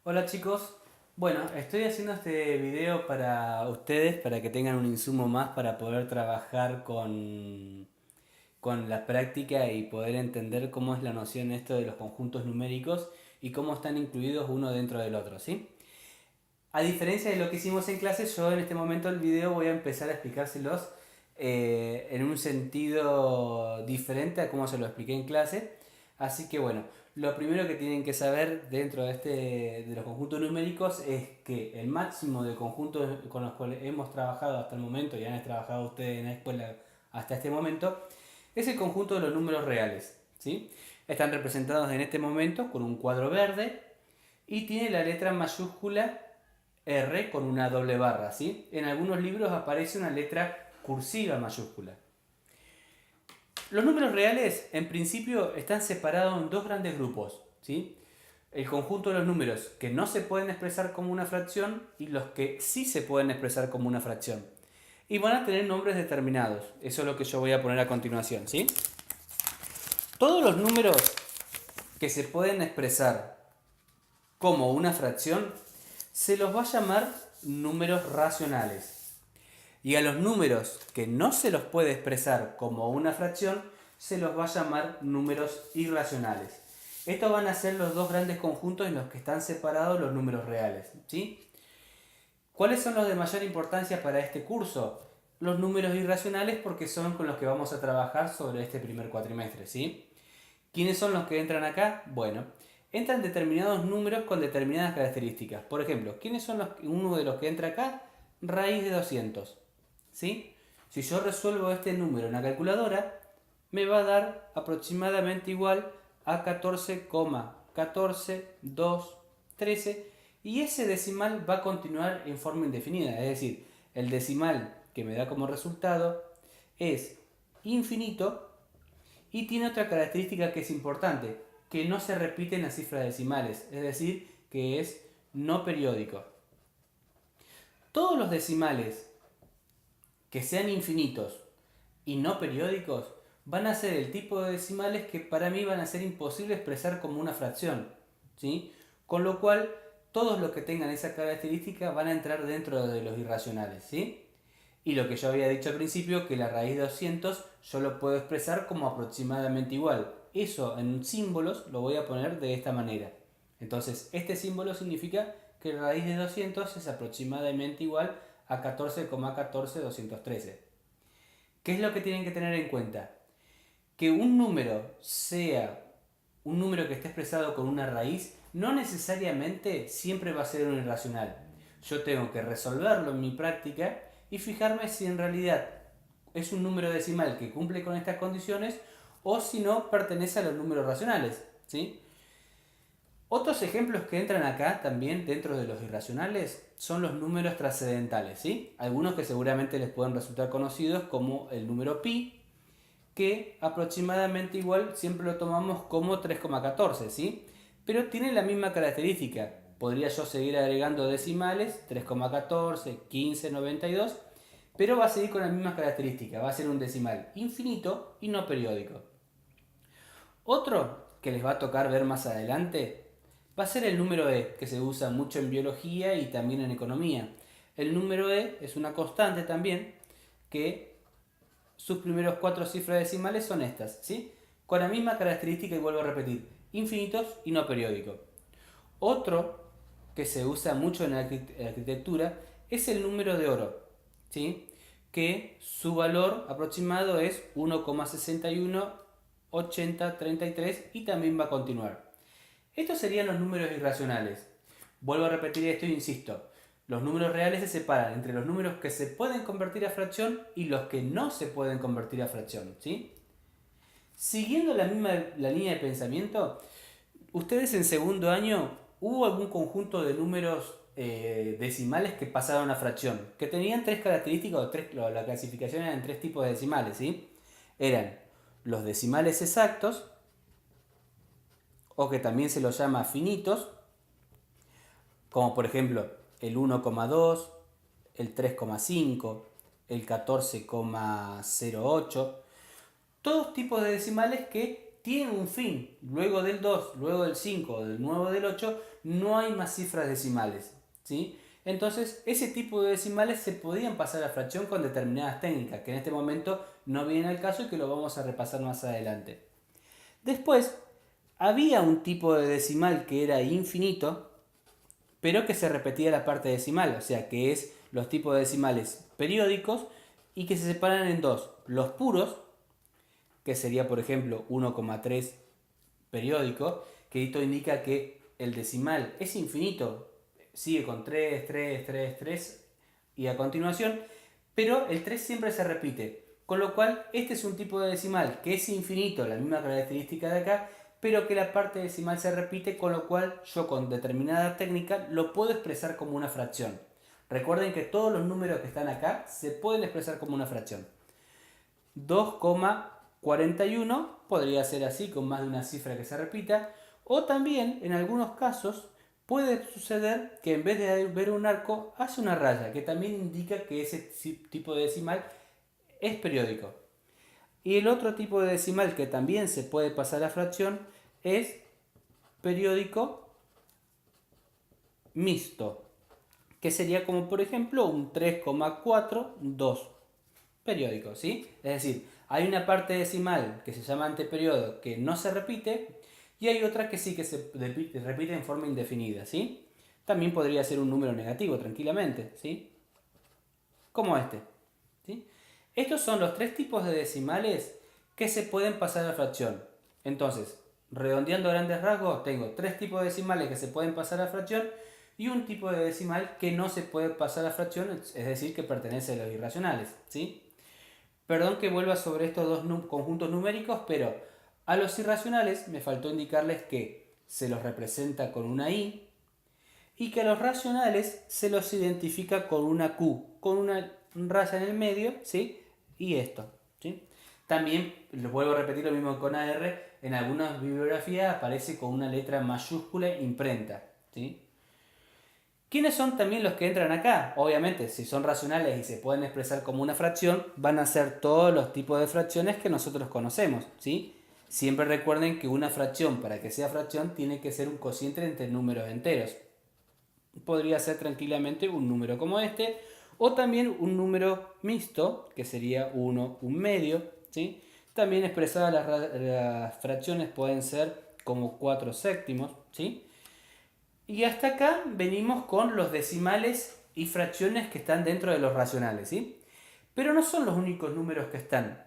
Hola chicos, bueno, estoy haciendo este video para ustedes, para que tengan un insumo más para poder trabajar con la práctica y poder entender cómo es la noción esto de los conjuntos numéricos y cómo están incluidos uno dentro del otro, ¿sí? A diferencia de lo que hicimos en clase, yo en este momento del video voy a empezar a explicárselos en un sentido diferente a como se lo expliqué en clase. Así que bueno, lo primero que tienen que saber dentro de los conjuntos numéricos es que el máximo de conjuntos con los cuales hemos trabajado hasta el momento y han trabajado ustedes en la escuela hasta este momento es el conjunto de los números reales, ¿sí? Están representados en este momento con un cuadro verde y tiene la letra mayúscula R con una doble barra, ¿sí? En algunos libros aparece una letra cursiva mayúscula. Los números reales, en principio, están separados en dos grandes grupos, ¿sí? El conjunto de los números que no se pueden expresar como una fracción y los que sí se pueden expresar como una fracción. Y van a tener nombres determinados. Eso es lo que yo voy a poner a continuación, ¿sí? Todos los números que se pueden expresar como una fracción se los va a llamar números racionales. Y a los números que no se los puede expresar como una fracción, se los va a llamar números irracionales. Estos van a ser los dos grandes conjuntos en los que están separados los números reales, ¿sí? ¿Cuáles son los de mayor importancia para este curso? Los números irracionales, porque son con los que vamos a trabajar sobre este primer cuatrimestre, ¿sí? ¿Quiénes son los que entran acá? Bueno, entran determinados números con determinadas características. Por ejemplo, ¿quiénes son uno de los que entra acá? Raíz de 200. ¿Sí? Si yo resuelvo este número en la calculadora, me va a dar aproximadamente igual a 14,14213, y ese decimal va a continuar en forma indefinida. Es decir, el decimal que me da como resultado es infinito y tiene otra característica que es importante, que no se repiten las cifras decimales, es decir, que es no periódico. Todos los decimales que sean infinitos y no periódicos van a ser el tipo de decimales que para mí van a ser imposible expresar como una fracción, ¿sí? Con lo cual, todos los que tengan esa característica van a entrar dentro de los irracionales, ¿sí? Y lo que yo había dicho al principio, que la raíz de 200 yo lo puedo expresar como aproximadamente igual. Eso en símbolos lo voy a poner de esta manera. Entonces, este símbolo significa que la raíz de 200 es aproximadamente igual a 14,14213. ¿Qué es lo que tienen que tener en cuenta? Que un número sea un número que esté expresado con una raíz no necesariamente siempre va a ser un irracional. Yo tengo que resolverlo en mi práctica y fijarme si en realidad es un número decimal que cumple con estas condiciones o si no pertenece a los números racionales, ¿sí? Otros ejemplos que entran acá también dentro de los irracionales son los números trascendentales, ¿sí? Algunos que seguramente les pueden resultar conocidos como el número pi, que aproximadamente igual siempre lo tomamos como 3,14, ¿sí? Pero tiene la misma característica. Podría yo seguir agregando decimales, 3,14, 15,92, pero va a seguir con la misma característica. Va a ser un decimal infinito y no periódico. Otro que les va a tocar ver más adelante va a ser el número e, que se usa mucho en biología y también en economía. El número e es una constante también que sus primeros cuatro cifras decimales son estas, ¿sí? Con la misma característica, y vuelvo a repetir, infinitos y no periódicos. Otro que se usa mucho en la arquitectura es el número de oro, ¿sí? Que su valor aproximado es 1,618033 y también va a continuar. Estos serían los números irracionales. Vuelvo a repetir esto e insisto. Los números reales se separan entre los números que se pueden convertir a fracción y los que no se pueden convertir a fracción, ¿sí? Siguiendo la línea de pensamiento, ustedes en segundo año, ¿hubo algún conjunto de números decimales que pasaron a fracción? Que tenían tres características, la clasificación era en tres tipos de decimales, ¿sí? Eran los decimales exactos, o que también se los llama finitos, como por ejemplo el 1,2, el 3,5, el 14,08, todos tipos de decimales que tienen un fin. Luego del 2, luego del 5, del 9 o del 8, no hay más cifras decimales, ¿sí? Entonces, ese tipo de decimales se podían pasar a fracción con determinadas técnicas, que en este momento no vienen al caso y que lo vamos a repasar más adelante. Después, había un tipo de decimal que era infinito, pero que se repetía la parte decimal, o sea, que es los tipos de decimales periódicos y que se separan en dos. Los puros, que sería por ejemplo 1,3 periódico, que esto indica que el decimal es infinito, sigue con 3, 3, 3, 3 y a continuación, pero el 3 siempre se repite, con lo cual este es un tipo de decimal que es infinito, la misma característica de acá, pero que la parte decimal se repite, con lo cual yo con determinada técnica lo puedo expresar como una fracción. Recuerden que todos los números que están acá se pueden expresar como una fracción. 2,41 podría ser así, con más de una cifra que se repita, o también en algunos casos puede suceder que en vez de ver un arco hace una raya, que también indica que ese tipo de decimal es periódico. Y el otro tipo de decimal que también se puede pasar a fracción es periódico mixto, que sería como por ejemplo un 3,42 periódico, ¿sí? Es decir, hay una parte decimal que se llama anteperiodo que no se repite y hay otra que sí que se repite en forma indefinida, ¿sí? También podría ser un número negativo tranquilamente, ¿sí? Como este, ¿sí? Estos son los tres tipos de decimales que se pueden pasar a fracción. Entonces, redondeando a grandes rasgos, tengo tres tipos de decimales que se pueden pasar a fracción y un tipo de decimal que no se puede pasar a fracción, es decir, que pertenece a los irracionales, ¿sí? Perdón que vuelva sobre estos dos conjuntos numéricos, pero a los irracionales me faltó indicarles que se los representa con una i y que a los racionales se los identifica con una q, con una raya en el medio, ¿sí? Y esto, ¿sí? También, les vuelvo a repetir lo mismo con AR, en algunas bibliografías aparece con una letra mayúscula imprenta, ¿sí? ¿Quiénes son también los que entran acá? Obviamente, si son racionales y se pueden expresar como una fracción, van a ser todos los tipos de fracciones que nosotros conocemos, ¿sí? Siempre recuerden que una fracción, para que sea fracción, tiene que ser un cociente entre números enteros. Podría ser tranquilamente un número como este, o también un número mixto, que sería 1, un medio, ¿sí? También expresadas las fracciones pueden ser como 4 séptimos, ¿sí? Y hasta acá venimos con los decimales y fracciones que están dentro de los racionales, ¿sí? Pero no son los únicos números que están.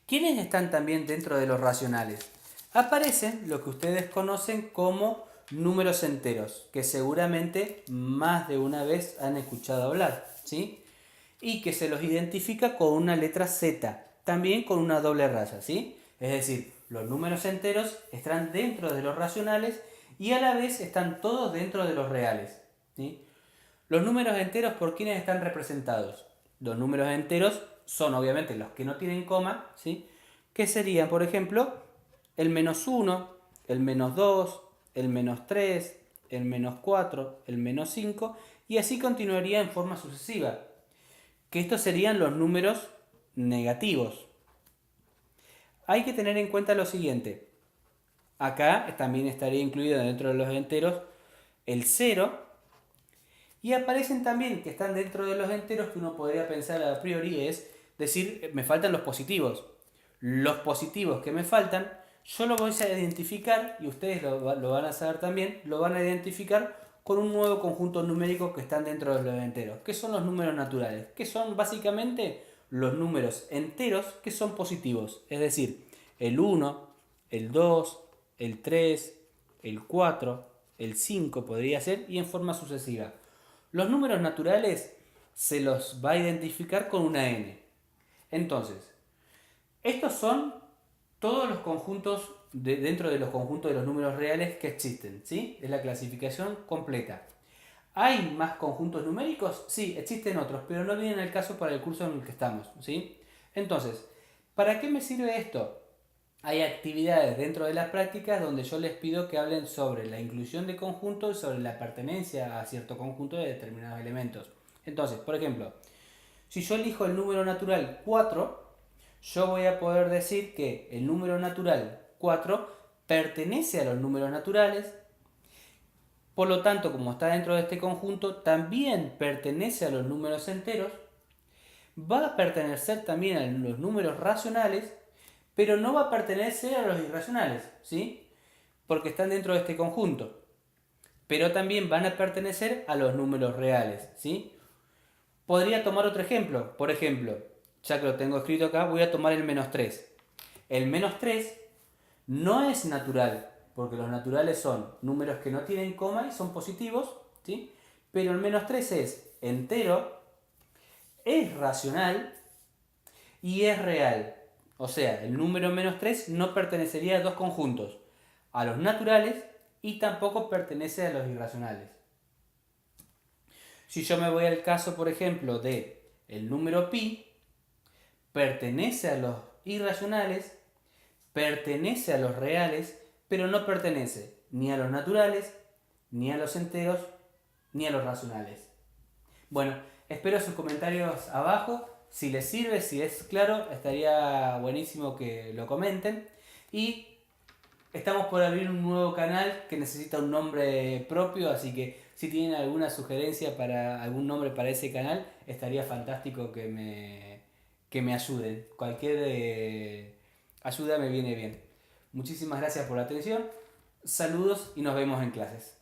¿Quiénes están también dentro de los racionales? Aparecen lo que ustedes conocen como números enteros, que seguramente más de una vez han escuchado hablar, ¿sí? Y que se los identifica con una letra Z, también con una doble raya, ¿sí? Es decir, los números enteros están dentro de los racionales y a la vez están todos dentro de los reales, ¿sí? Los números enteros, ¿por quiénes están representados? Los números enteros son obviamente los que no tienen coma, ¿sí? Que serían, por ejemplo, el -1, el -2, el -3, el -4, el -5 y así continuaría en forma sucesiva. Que estos serían los números negativos. Hay que tener en cuenta lo siguiente. Acá también estaría incluido dentro de los enteros el 0. Y aparecen también que están dentro de los enteros que uno podría pensar a priori es decir, me faltan los positivos. Los positivos que me faltan, yo los voy a identificar, y ustedes lo van a saber también, lo van a identificar con un nuevo conjunto numérico que están dentro de los enteros, que son los números naturales, que son básicamente los números enteros que son positivos, es decir, el 1, el 2, el 3, el 4, el 5 podría ser, y en forma sucesiva. Los números naturales se los va a identificar con una n. Entonces, estos son todos los conjuntos dentro de los conjuntos de los números reales que existen, ¿sí? Es la clasificación completa. ¿Hay más conjuntos numéricos? Sí, existen otros, pero no vienen al caso para el curso en el que estamos, ¿sí? Entonces, ¿para qué me sirve esto? Hay actividades dentro de las prácticas donde yo les pido que hablen sobre la inclusión de conjuntos y sobre la pertenencia a cierto conjunto de determinados elementos. Entonces, por ejemplo, si yo elijo el número natural 4, yo voy a poder decir que el número natural 4 pertenece a los números naturales. Por lo tanto, como está dentro de este conjunto, también pertenece a los números enteros. Va a pertenecer también a los números racionales, pero no va a pertenecer a los irracionales, ¿sí? Porque están dentro de este conjunto. Pero también van a pertenecer a los números reales, ¿sí? Podría tomar otro ejemplo. Por ejemplo, ya que lo tengo escrito acá, voy a tomar el -3. El -3 no es natural, porque los naturales son números que no tienen coma y son positivos, ¿sí? Pero el -3 es entero, es racional y es real. O sea, el número -3 no pertenecería a dos conjuntos, a los naturales y tampoco pertenece a los irracionales. Si yo me voy al caso, por ejemplo, de el número pi, pertenece a los irracionales, pertenece a los reales, pero no pertenece ni a los naturales, ni a los enteros, ni a los racionales. Bueno, espero sus comentarios abajo. Si les sirve, si es claro, estaría buenísimo que lo comenten. Y estamos por abrir un nuevo canal que necesita un nombre propio, así que si tienen alguna sugerencia para algún nombre para ese canal, estaría fantástico que me ayuden. Cualquier ayuda me viene bien. Muchísimas gracias por la atención. Saludos y nos vemos en clases.